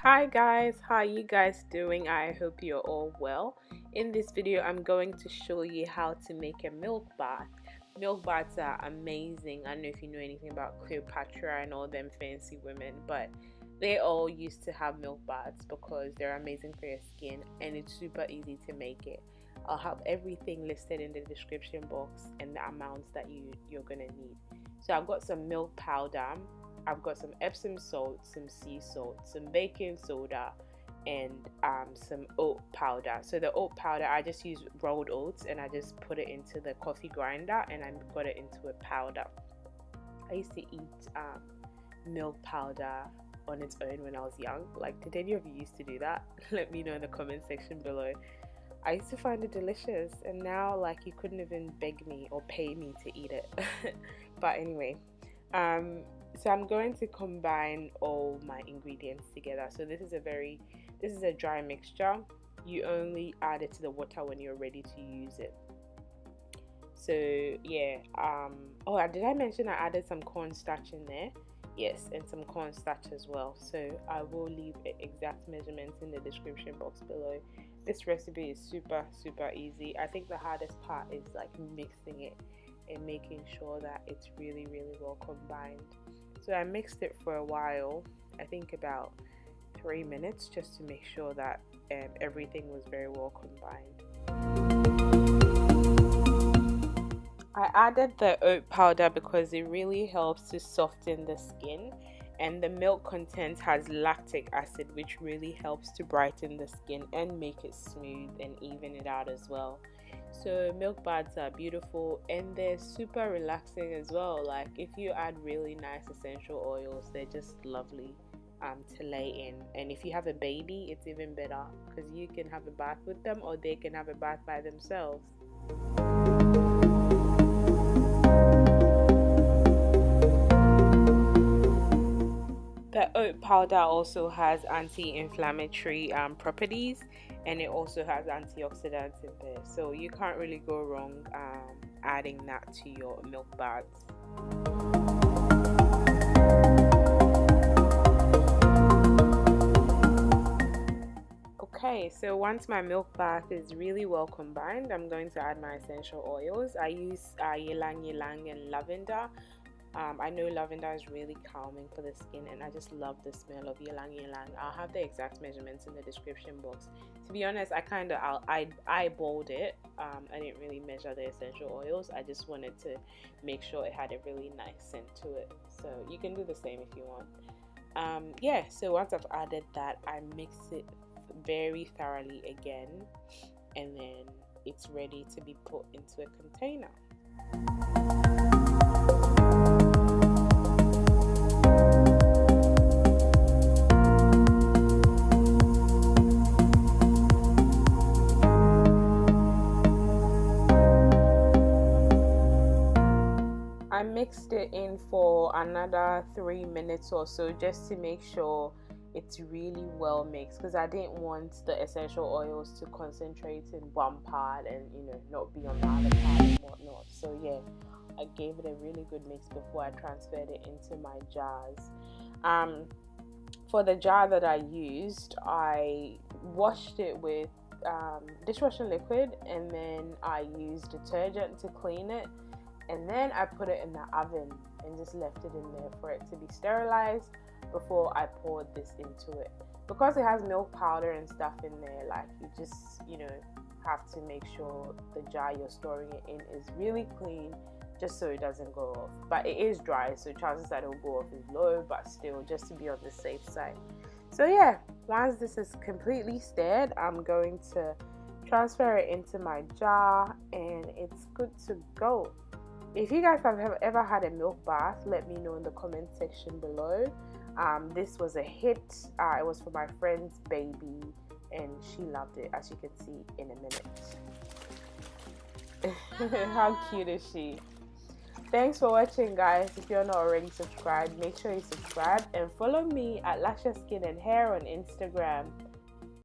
Hi guys, how are you guys doing? I hope you're all well. In this video I'm going to show you how to make a milk bath. Milk baths are amazing. I don't know if you know anything about Cleopatra and all them fancy women, but they all used to have milk baths because they're amazing for your skin and it's super easy to make it. I'll have everything listed in the description box and the amounts that you're gonna need. So I've got some milk powder, I've got some Epsom salts, some sea salt, some baking soda, and some oat powder. So the oat powder, I just use rolled oats and I just put it into the coffee grinder and I got it into a powder. I used to eat milk powder on its own when I was young. Like, did any of you used to do that? Let me know in the comment section below. I used to find it delicious, and now like you couldn't even beg me or pay me to eat it. But anyway, so I'm going to combine all my ingredients together. So this is a dry mixture. You only add it to the water when you're ready to use it. So yeah, oh, did I mention I added some cornstarch in there? Yes, and some cornstarch as well. So I will leave exact measurements in the description box below. This recipe is super easy. I think the hardest part is like mixing it and making sure that it's really well combined. So I mixed it for a while, I think about 3 minutes, just to make sure that everything was very well combined. I added the oat powder because it really helps to soften the skin, and the milk content has lactic acid, which really helps to brighten the skin and make it smooth and even it out as well. So milk baths are beautiful and they're super relaxing as well. Like if you add really nice essential oils, they're just lovely to lay in. And if you have a baby, it's even better because you can have a bath with them or they can have a bath by themselves. The oat powder also has anti-inflammatory properties, and it also has antioxidants in there, so you can't really go wrong adding that to your milk baths. Okay, so once my milk bath is really well combined, I'm going to add my essential oils. I use Ylang Ylang and lavender. I know lavender is really calming for the skin, and I just love the smell of Ylang Ylang. I'll have the exact measurements in the description box. To be honest, I eyeballed it. I didn't really measure the essential oils. I just wanted to make sure it had a really nice scent to it. So you can do the same if you want. Yeah, so once I've added that, I mix it very thoroughly again, and then it's ready to be put into a container. I mixed it in for another 3 minutes or so just to make sure it's really well mixed, because I didn't want the essential oils to concentrate in one part and not be on the other part and whatnot. So yeah, I gave it a really good mix before I transferred it into my jars. For the jar that I used, I washed it with dishwashing liquid, and then I used detergent to clean it, and then I put it in the oven and just left it in there for it to be sterilized before I poured this into it. Because it has milk powder and stuff in there, like you just have to make sure the jar you're storing it in is really clean, just so it doesn't go off. But it is dry, so chances that it'll go off is low, but still, just to be on the safe side. So yeah, once this is completely stirred, I'm going to transfer it into my jar and it's good to go. If you guys have ever had a milk bath, let me know in the comment section below. This was a hit. It was for my friend's baby and she loved it, as you can see in a minute. How cute is she? Thanks for watching, guys. If you're not already subscribed, make sure you subscribe and follow me at LusciousSkin&Hair on Instagram.